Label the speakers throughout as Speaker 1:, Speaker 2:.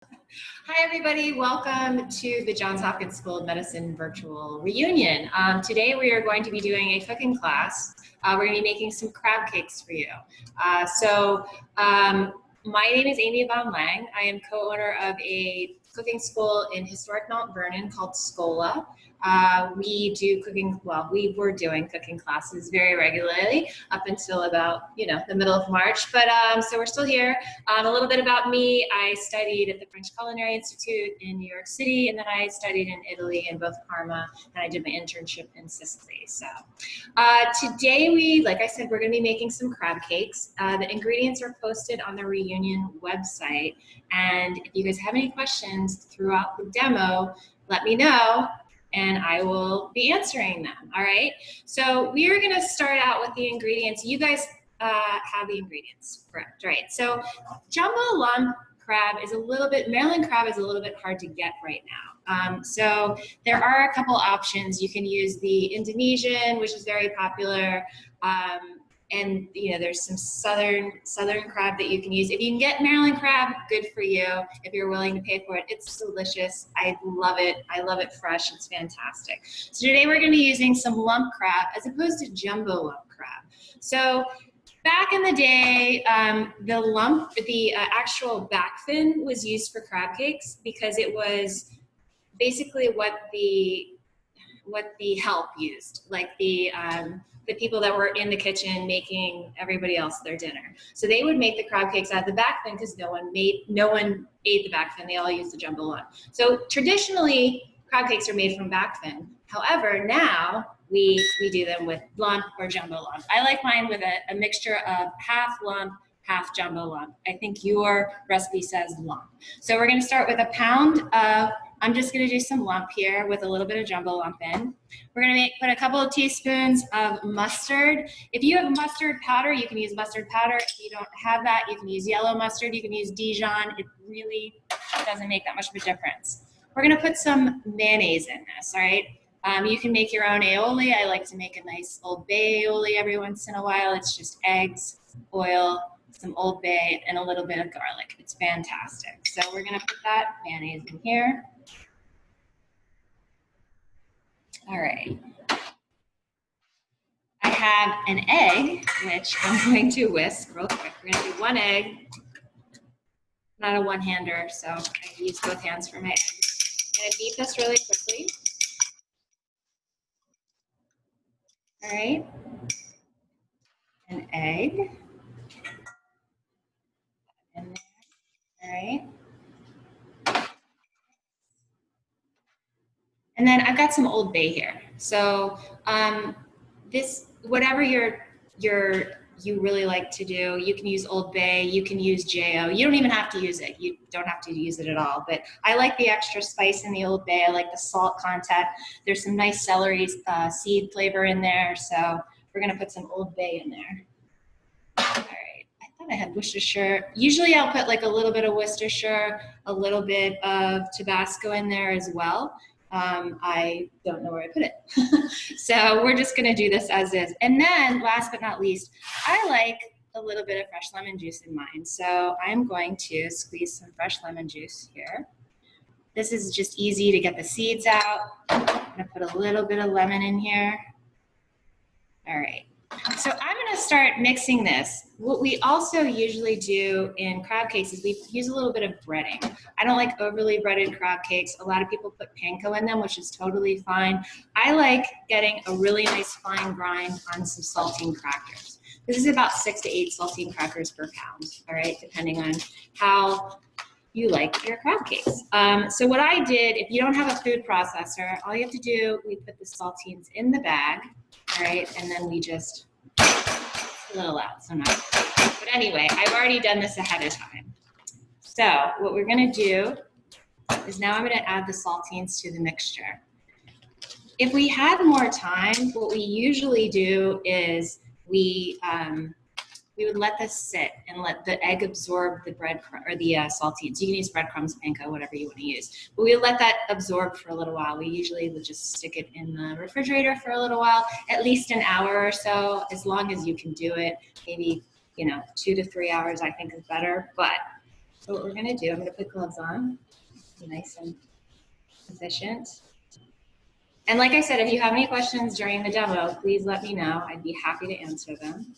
Speaker 1: Hi, everybody. Welcome to the Johns Hopkins School of Medicine virtual reunion. Today, we are going to be doing a cooking class. We're going to be making some crab cakes for you. My name is Amy Von Lang. I am co-owner of a cooking school in historic Mount Vernon called Scola. We were doing cooking classes very regularly up until about, the middle of March. So we're still here. A little bit about me. I studied at the French Culinary Institute in New York City, and then I studied in Italy in both Parma, and I did my internship in Sicily. So today like I said, we're going to be making some crab cakes. The ingredients are posted on the reunion website. And if you guys have any questions throughout the demo, let me know and I will be answering them. All right. So we are going to start out with the ingredients. You guys have the ingredients, correct? Right. So jumbo lump crab is Maryland crab is a little bit hard to get right now. So there are a couple options. You can use the Indonesian, which is very popular. And there's some southern crab that you can use. If you can get Maryland crab, good for you. If you're willing to pay for it, it's delicious. I love it. I love it fresh. It's fantastic. So today we're going to be using some lump crab as opposed to jumbo lump crab. So back in the day, the actual back fin was used for crab cakes because it was basically what the help used, like the people that were in the kitchen making everybody else their dinner. So they would make the crab cakes out of the back fin because no one ate the back fin. They all used the jumbo lump. So traditionally, crab cakes are made from back fin. However, now we do them with lump or jumbo lump. I like mine with a mixture of half lump, half jumbo lump. I think your recipe says lump. So we're going to start with a pound of, I'm just going to do some lump here with a little bit of jumbo lump in. We're going to put a couple of teaspoons of mustard. If you have mustard powder, you can use mustard powder. If you don't have that, you can use yellow mustard. You can use Dijon. It really doesn't make that much of a difference. We're going to put some mayonnaise in this, all right? You can make your own aioli. I like to make a nice Old Bay aioli every once in a while. It's just eggs, oil, some Old Bay, and a little bit of garlic. It's fantastic. So we're going to put that mayonnaise in here. All right. I have an egg, which I'm going to whisk real quick. We're going to do one egg. Not a one-hander, so I use both hands for my eggs. I'm going to beat this really quickly. All right. An egg. In there. All right. And then I've got some Old Bay here. So whatever you really like to do, you can use Old Bay, you can use JHU. You don't even have to use it. You don't have to use it at all. But I like the extra spice in the Old Bay. I like the salt content. There's some nice celery seed flavor in there. So we're going to put some Old Bay in there. All right. I thought I had Worcestershire. Usually I'll put like a little bit of Worcestershire, a little bit of Tabasco in there as well. I don't know where I put it. So we're just gonna do this as is. And then last but not least, I like a little bit of fresh lemon juice in mine. So I'm going to squeeze some fresh lemon juice here. This is just easy to get the seeds out. I'm gonna put a little bit of lemon in here. All right. So I'm going to start mixing this. What we also usually do in crab cakes is we use a little bit of breading. I don't like overly breaded crab cakes. A lot of people put panko in them, which is totally fine. I like getting a really nice fine grind on some saltine crackers. This is about 6 to 8 saltine crackers per pound, all right, depending on how you like your crab cakes. So what I did, if you don't have a food processor, all you have to do, we put the saltines in the bag, all right, and then we just, a little loud, so not, but anyway, I've already done this ahead of time. So what we're gonna do is now I'm gonna add the saltines to the mixture. If we had more time, what we usually do is we would let this sit and let the egg absorb the bread or the saltines. You can use breadcrumbs, panko, whatever you want to use. But we let that absorb for a little while. We usually would just stick it in the refrigerator for a little while, at least an hour or so, as long as you can do it. Maybe 2 to 3 hours I think is better. But So what we're gonna do, I'm gonna put gloves on, be nice and efficient. And like I said, if you have any questions during the demo, please let me know. I'd be happy to answer them.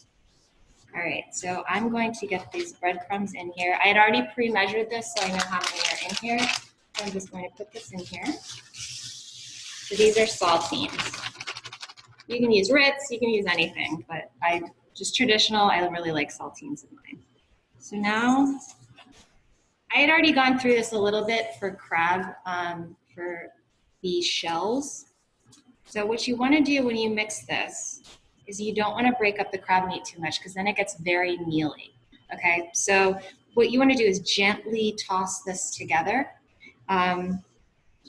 Speaker 1: All right, so I'm going to get these breadcrumbs in here. I had already pre-measured this, so I know how many are in here. So I'm just going to put this in here. So these are saltines. You can use Ritz, you can use anything, but just traditional, I really like saltines in mine. So now, I had already gone through this a little bit for crab, for the shells. So what you want to do when you mix this is you don't want to break up the crab meat too much because then it gets very mealy, okay? So what you want to do is gently toss this together. And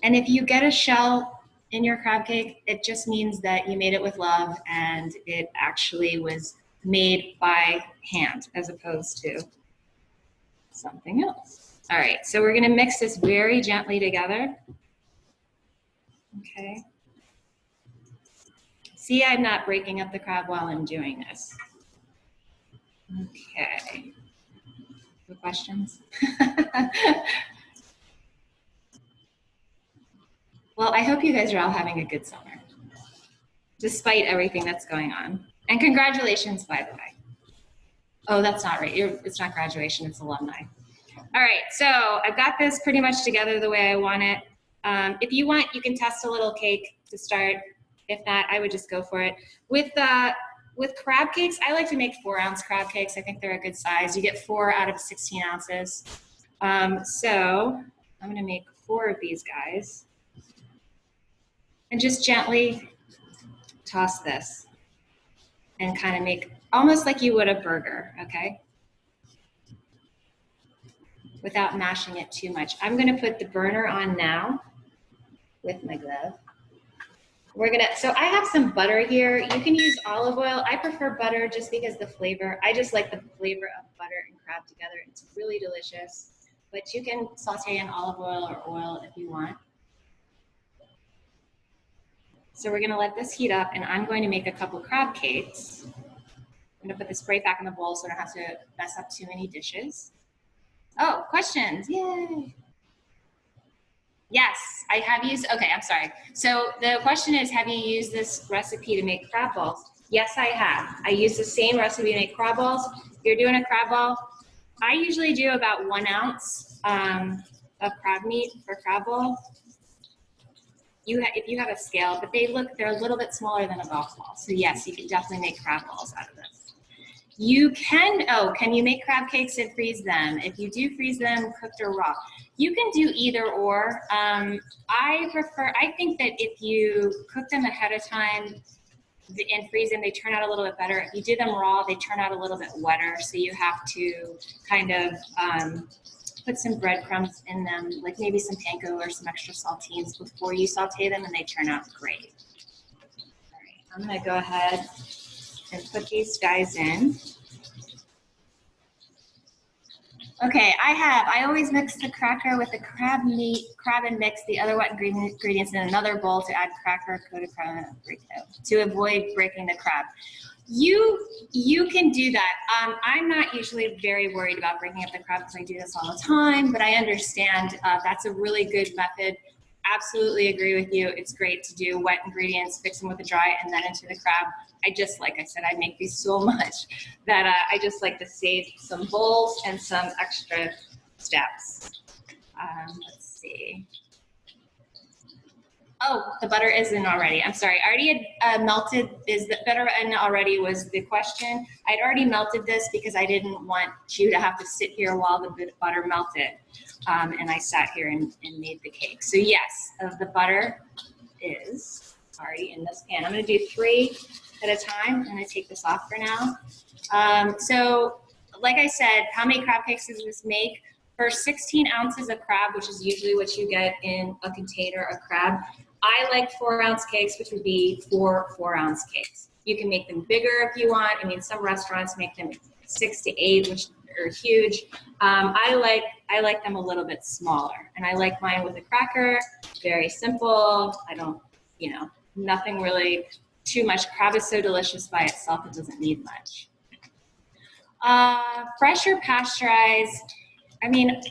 Speaker 1: if you get a shell in your crab cake, it just means that you made it with love and it actually was made by hand as opposed to something else. All right, so we're gonna mix this very gently together. Okay. See, I'm not breaking up the crab while I'm doing this. Okay. No questions? Well, I hope you guys are all having a good summer, despite everything that's going on. And congratulations, by the way. Oh, that's not right. It's not graduation, it's alumni. All right, so I've got this pretty much together the way I want it. If you want, you can test a little cake to start. If not, I would just go for it. With crab cakes, I like to make 4-ounce crab cakes. I think they're a good size. You get 4 out of 16 ounces. So I'm gonna make 4 of these guys. And just gently toss this and kind of make almost like you would a burger, okay? Without mashing it too much. I'm gonna put the burner on now with my glove. So I have some butter here. You can use olive oil. I prefer butter just because the flavor, I just like the flavor of butter and crab together. It's really delicious, but you can saute in olive oil or oil if you want. So we're gonna let this heat up and I'm going to make a couple crab cakes. I'm gonna put the spray back in the bowl so I don't have to mess up too many dishes. Oh, questions, yay. Yes, I have used, okay, I'm sorry. So the question is, have you used this recipe to make crab balls? Yes, I have. I use the same recipe to make crab balls. If you're doing a crab ball, I usually do about 1 ounce of crab meat for crab ball. If you have a scale, but they're a little bit smaller than a golf ball. So yes, you can definitely make crab balls out of this. You can, can you make crab cakes and freeze them? If you do freeze them, cooked or raw, you can do either or. I think that if you cook them ahead of time and freeze them, they turn out a little bit better. If you do them raw, they turn out a little bit wetter. So you have to kind of put some breadcrumbs in them, like maybe some panko or some extra saltines before you saute them, and they turn out great. All right, I'm gonna go ahead and put these guys in. Okay, I always mix the cracker with the crab and mix the other wet ingredients in another bowl to add cracker coated crab to avoid breaking the crab. You can do that. I'm not usually very worried about breaking up the crab because I do this all the time, but I understand that's a really good method. Absolutely agree with you. It's great to do wet ingredients, fix them with the dry, and then into the crab. Like I said, I make these so much that I just like to save some bowls and some extra steps. Let's see. Oh, the butter is in already. I'm sorry. I already had melted. Is the butter in already was the question. I'd already melted this because I didn't want you to have to sit here while the butter melted. And I sat here and made the cake. So yes, the butter is already in this pan. I'm going to do 3 at a time. I'm going to take this off for now. So like I said, how many crab cakes does this make? For 16 ounces of crab, which is usually what you get in a container of crab, I like 4-ounce cakes, which would be 4 4-ounce cakes. You can make them bigger if you want. I mean, some restaurants make them 6 to 8, which are huge. I like them a little bit smaller, and I like mine with a cracker. Very simple. I don't, nothing really too much. Crab is so delicious by itself; it doesn't need much. Fresh or pasteurized? I mean,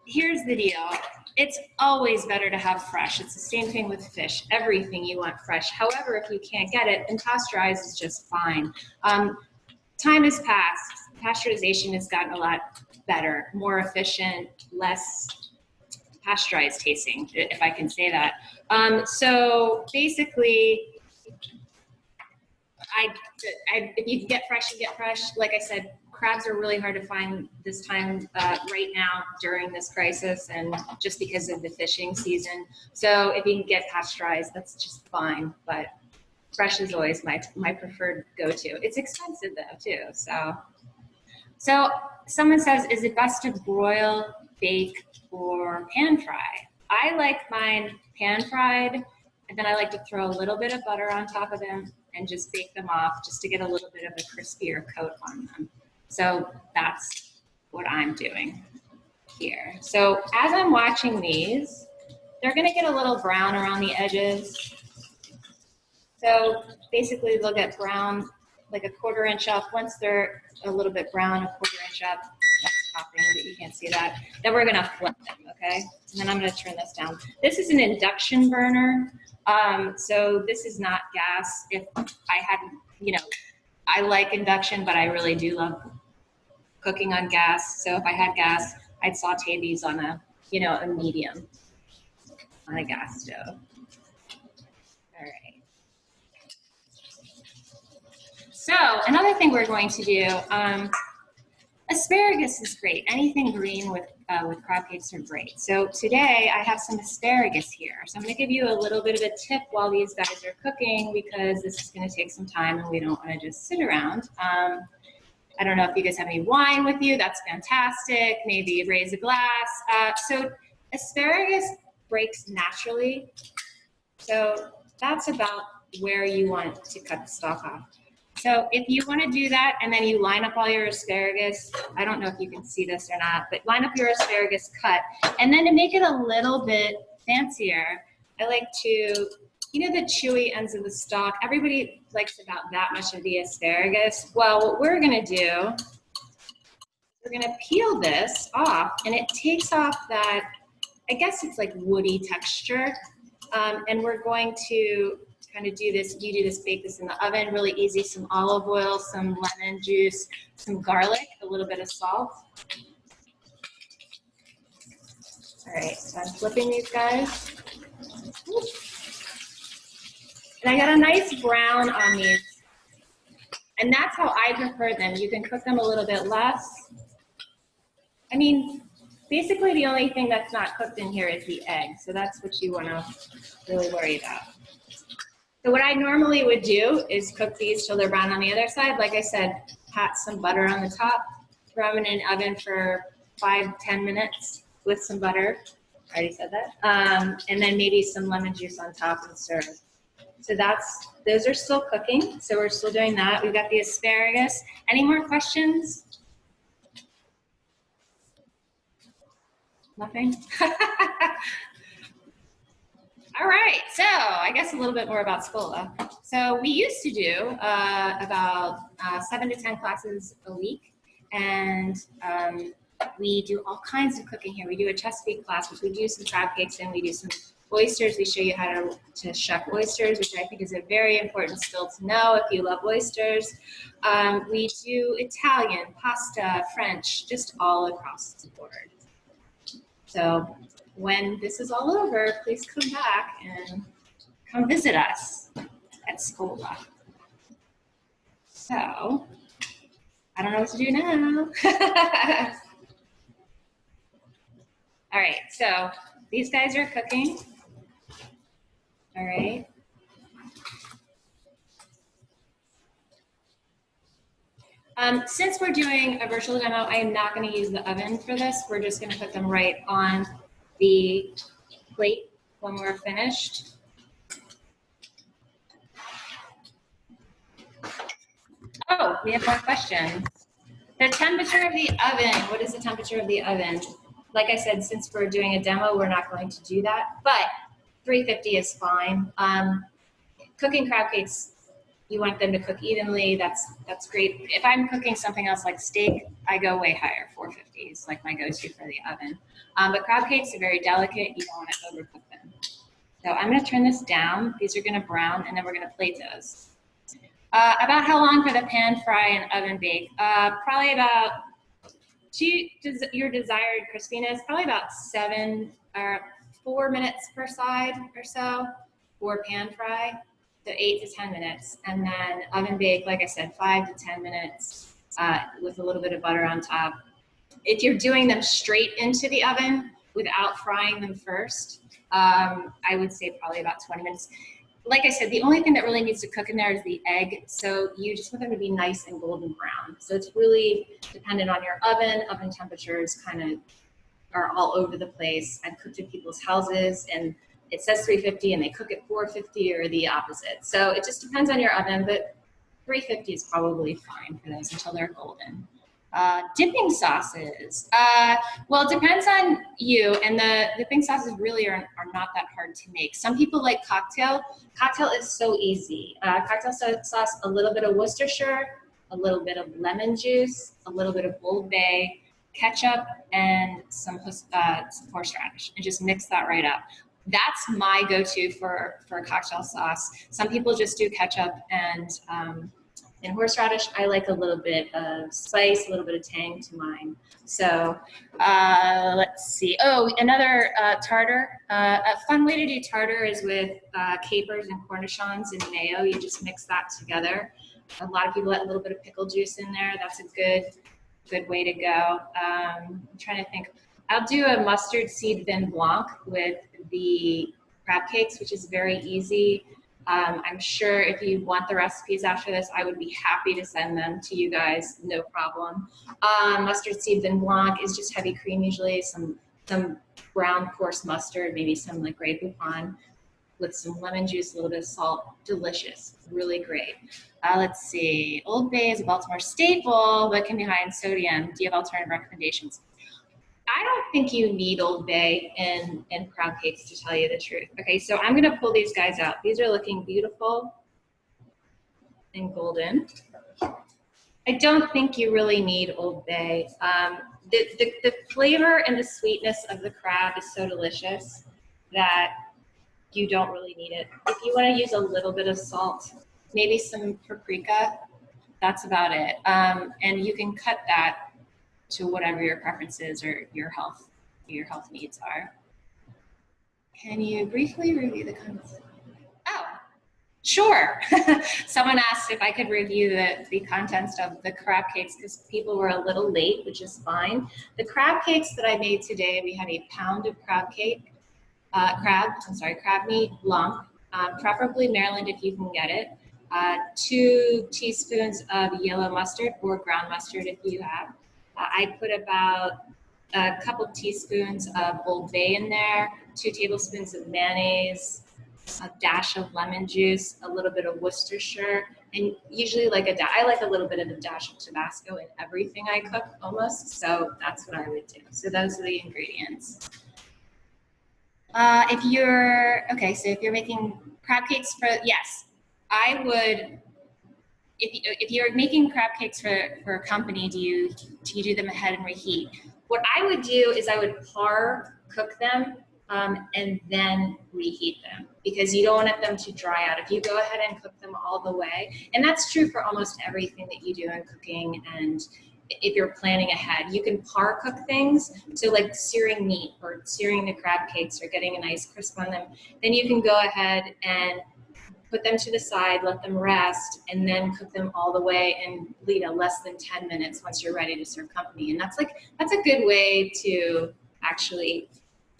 Speaker 1: here's the deal. It's always better to have fresh. It's the same thing with fish. Everything you want fresh. However, if you can't get it, then pasteurized is just fine. Time has passed. Pasteurization has gotten a lot better, more efficient, less pasteurized tasting, if I can say that. So basically, if you get fresh, you get fresh. Like I said, crabs are really hard to find this time right now during this crisis, and just because of the fishing season. So if you can get pasteurized, that's just fine. But fresh is always my preferred go-to. It's expensive though too. So someone says, is it best to broil, bake, or pan fry? I like mine pan fried, and then I like to throw a little bit of butter on top of them and just bake them off just to get a little bit of a crispier coat on them. So that's what I'm doing here. So as I'm watching these, they're gonna get a little brown around the edges. So basically they'll get brown like a 1/4 inch up. Once they're a little bit brown, a 1/4 inch up, that's popping, but you can't see that. Then we're gonna flip them, okay? And then I'm gonna turn this down. This is an induction burner. So this is not gas. If I hadn't, I like induction, but I really do love cooking on gas. So if I had gas, I'd saute these on a medium on a gas stove. All right. So another thing we're going to do, asparagus is great. Anything green with crab cakes are great. So today I have some asparagus here. So I'm going to give you a little bit of a tip while these guys are cooking, because this is going to take some time and we don't want to just sit around. I don't know if you guys have any wine with you. That's fantastic. Maybe raise a glass. So asparagus breaks naturally. So that's about where you want to cut the stalk off. So if you want to do that and then you line up all your asparagus, I don't know if you can see this or not, but line up your asparagus cut. And then to make it a little bit fancier, I like to, the chewy ends of the stalk, everybody likes about that much of the asparagus. Well, what we're going to do, we're going to peel this off, and it takes off that, I guess it's like woody texture. And we're going to kind of do this, bake this in the oven, really easy, some olive oil, some lemon juice, some garlic, a little bit of salt. All right, so I'm flipping these guys. And I got a nice brown on these. And that's how I prefer them. You can cook them a little bit less. I mean, basically the only thing that's not cooked in here is the egg. So that's what you want to really worry about. So what I normally would do is cook these till they're brown on the other side. Like I said, pat some butter on the top, throw them in an oven for 5-10 minutes with some butter. I already said that. And then maybe some lemon juice on top and serve. So those are still cooking. So we're still doing that. We've got the asparagus. Any more questions? Nothing? All right, so I guess a little bit more about Scola. So we used to do about 7 to 10 classes a week, and we do all kinds of cooking here. We do a Chesapeake class, which we do some crab cakes in. We do some oysters. We show you how to chef oysters, which I think is a very important skill to know if you love oysters. We do Italian, pasta, French, just all across the board. So when this is all over, please come back and come visit us at Scola. So, I don't know what to do now. All right, so these guys are cooking. All right. Since we're doing a virtual demo, I am not going to use the oven for this. We're just going to put them right on the plate when we're finished. Oh, we have one question. The temperature of the oven, what is the temperature of the oven? Like I said, since we're doing a demo, we're not going to do that, but 350 is fine. Cooking crab cakes you want them to cook evenly, that's great. If I'm cooking something else like steak, I go way higher. 450 is like my go-to for the oven. But crab cakes are very delicate. You don't want to overcook them. So I'm going to turn this down. These are going to brown, and then we're going to plate those. About how long for the pan fry and oven bake? Probably about your desired crispiness, probably about 4 minutes per side or so for pan fry, so 8 to 10 minutes. And then oven bake, like I said, 5 to 10 minutes with a little bit of butter on top. If you're doing them straight into the oven without frying them first, I would say probably about 20 minutes. Like I said, the only thing that really needs to cook in there is the egg. So you just want them to be nice and golden brown. So it's really dependent on your oven. Oven temperatures kind of are all over the place. I've cooked in people's houses and it says 350 and they cook at 450 or the opposite. So it just depends on your oven, but 350 is probably fine for those until they're golden. Dipping sauces. Well, it depends on you, and the dipping sauces really are not that hard to make. Some people like cocktail. Cocktail is so easy. Cocktail sauce, a little bit of Worcestershire, a little bit of lemon juice, a little bit of Old Bay, ketchup, and some horseradish, and just mix that right up. That's my go-to for cocktail sauce. Some people just do ketchup and horseradish. I like a little bit of spice, a little bit of tang to mine. So let's see. Oh, another tartar. A fun way to do tartar is with capers and cornichons and mayo. You just mix that together. A lot of people add a little bit of pickle juice in there. That's a good way to go. I'm trying to think. I'll do a mustard seed vin blanc with the crab cakes, which is very easy. I'm sure if you want the recipes after this, I would be happy to send them to you guys, no problem. Mustard seed vin blanc is just heavy cream usually, some brown coarse mustard, maybe some like Grey Poupon with some lemon juice, a little bit of salt, delicious, really great. Let's see, Old Bay is a Baltimore staple, but can be high in sodium. Do you have alternative recommendations? I don't think you need Old Bay in crab cakes, to tell you the truth. Okay, so I'm gonna pull these guys out. These are looking beautiful and golden. I don't think you really need Old Bay. The flavor and the sweetness of the crab is so delicious that you don't really need it. If you wanna use a little bit of salt, maybe some paprika, that's about it. And you can cut that to whatever your preferences or your health needs are. Can you briefly review the contents? Oh, sure. Someone asked if I could review the contents of the crab cakes because people were a little late, which is fine. The crab cakes that I made today, we had a pound of crab meat blanc, preferably Maryland if you can get it. 2 teaspoons of yellow mustard or ground mustard if you have. I put about a couple teaspoons of Old Bay in there, 2 tablespoons of mayonnaise, a dash of lemon juice, a little bit of Worcestershire, and usually I like a little bit of a dash of Tabasco in everything I cook almost, so that's what I would do. So those are the ingredients. If you're making crab cakes yes, I would. If you're making crab cakes for a company, do you do them ahead and reheat? What I would do is I would par cook them and then reheat them because you don't want them to dry out. If you go ahead and cook them all the way, and that's true for almost everything that you do in cooking, and if you're planning ahead, you can par cook things. So like searing meat or searing the crab cakes or getting a nice crisp on them, then you can go ahead and put them to the side, let them rest, and then cook them all the way in less than 10 minutes once you're ready to serve company. And that's a good way to actually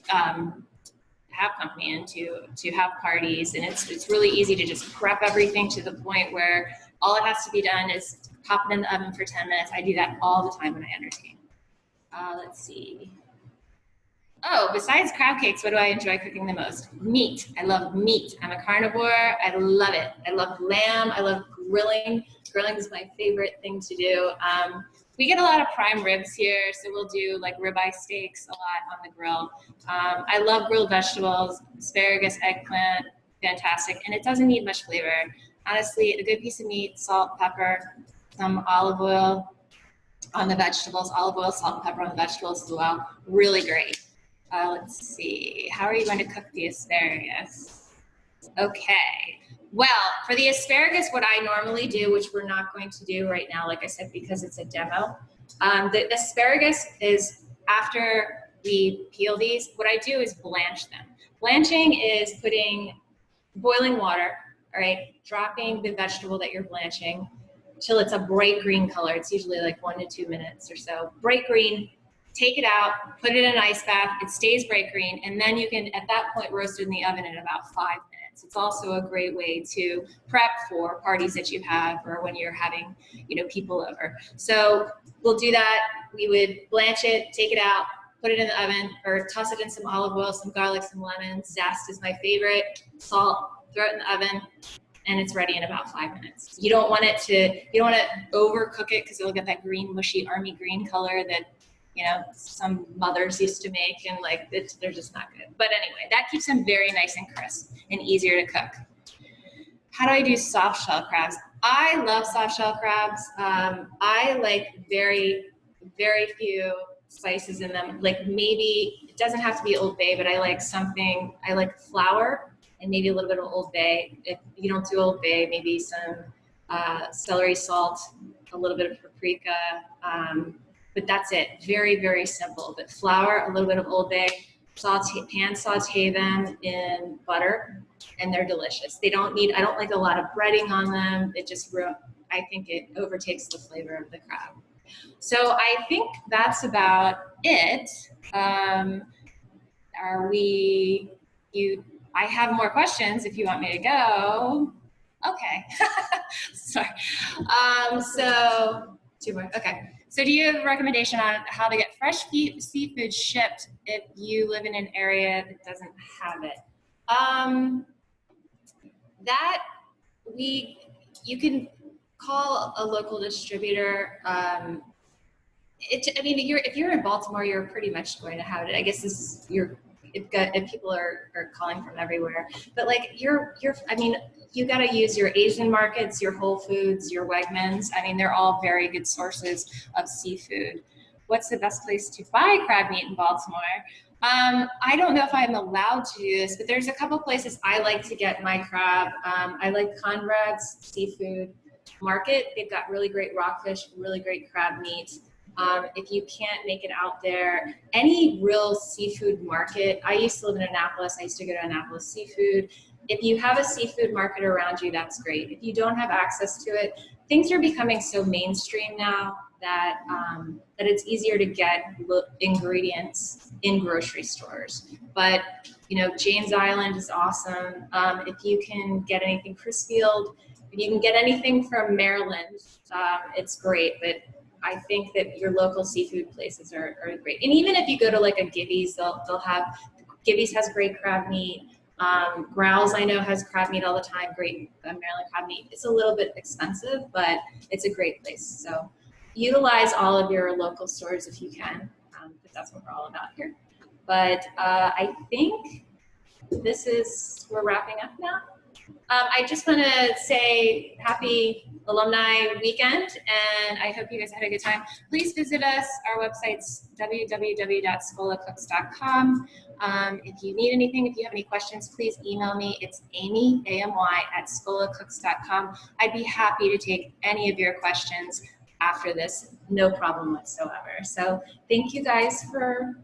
Speaker 1: have company and to have parties. And it's really easy to just prep everything to the point where all it has to be done is pop it in the oven for 10 minutes. I do that all the time when I entertain. Let's see. Oh, besides crab cakes, what do I enjoy cooking the most? Meat. I love meat. I'm a carnivore. I love it. I love lamb. I love grilling. Grilling is my favorite thing to do. We get a lot of prime ribs here, so we'll do like ribeye steaks a lot on the grill. I love grilled vegetables, asparagus, eggplant, fantastic, and it doesn't need much flavor. Honestly, a good piece of meat, salt, pepper, some olive oil on the vegetables, olive oil, salt, and pepper on the vegetables as well. Really great. Let's see, how are you going to cook the asparagus? Okay, well, for the asparagus, what I normally do, which we're not going to do right now, like I said, because it's a demo, the asparagus is after we peel these, what I do is blanch them. Blanching is putting boiling water, all right, dropping the vegetable that you're blanching till it's a bright green color. It's usually like 1 to 2 minutes or so. Bright green, take it out, put it in an ice bath, it stays bright green, and then you can, at that point, roast it in the oven in about 5 minutes. It's also a great way to prep for parties that you have or when you're having, people over. So we'll do that. We would blanch it, take it out, put it in the oven, or toss it in some olive oil, some garlic, some lemon. Zest is my favorite. Salt, throw it in the oven, and it's ready in about 5 minutes. You don't want to overcook it because it'll get that green, mushy army green color that, some mothers used to make, and they're just not good. But anyway, that keeps them very nice and crisp and easier to cook. How do I do soft shell crabs? I love soft shell crabs. I like very, very few spices in them. Like maybe, it doesn't have to be Old Bay, but I like flour and maybe a little bit of Old Bay. If you don't do Old Bay, maybe some celery salt, a little bit of paprika, but that's it. Very, very simple. But flour, a little bit of Old Bay, pan saute them in butter, and they're delicious. I don't like a lot of breading on them. I think it overtakes the flavor of the crab. So I think that's about it. I have more questions if you want me to go. Okay. Sorry. So 2 more. Okay. So do you have a recommendation on how to get fresh seafood shipped if you live in an area that doesn't have it? You can call a local distributor. If you're in Baltimore, you're pretty much going to have it. I guess if people are calling from everywhere, but you got to use your Asian markets, your Whole Foods, your Wegmans. They're all very good sources of seafood. What's the best place to buy crab meat in Baltimore? I don't know if I'm allowed to do this, but there's a couple places I like to get my crab. I like Conrads Seafood Market. They've got really great rockfish, really great crab meat. If you can't make it out there, any real seafood market. I used to live in Annapolis. I used to go to Annapolis Seafood. If you have a seafood market around you, that's great. If you don't have access to it, things are becoming so mainstream now that it's easier to get ingredients in grocery stores. But James Island is awesome. If you can get anything Crisfield, if you can get anything from Maryland, it's great. But I think that your local seafood places are great. And even if you go to like a Gibby's, they'll have, Gibby's has great crab meat. Growls, I know, has crab meat all the time, great Maryland crab meat. It's a little bit expensive, but it's a great place. So utilize all of your local stores if you can, because that's what we're all about here. But I think we're wrapping up now. I just want to say happy alumni weekend, and I hope you guys had a good time. Please visit us. Our website's www.scolacooks.com. If you need anything, if you have any questions, please email me. It's Amy, AMY, @scolacooks.com. I'd be happy to take any of your questions after this, no problem whatsoever. So thank you guys for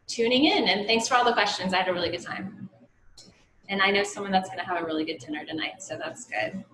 Speaker 1: tuning in, and thanks for all the questions. I had a really good time. And I know someone that's going to have a really good dinner tonight, so that's good.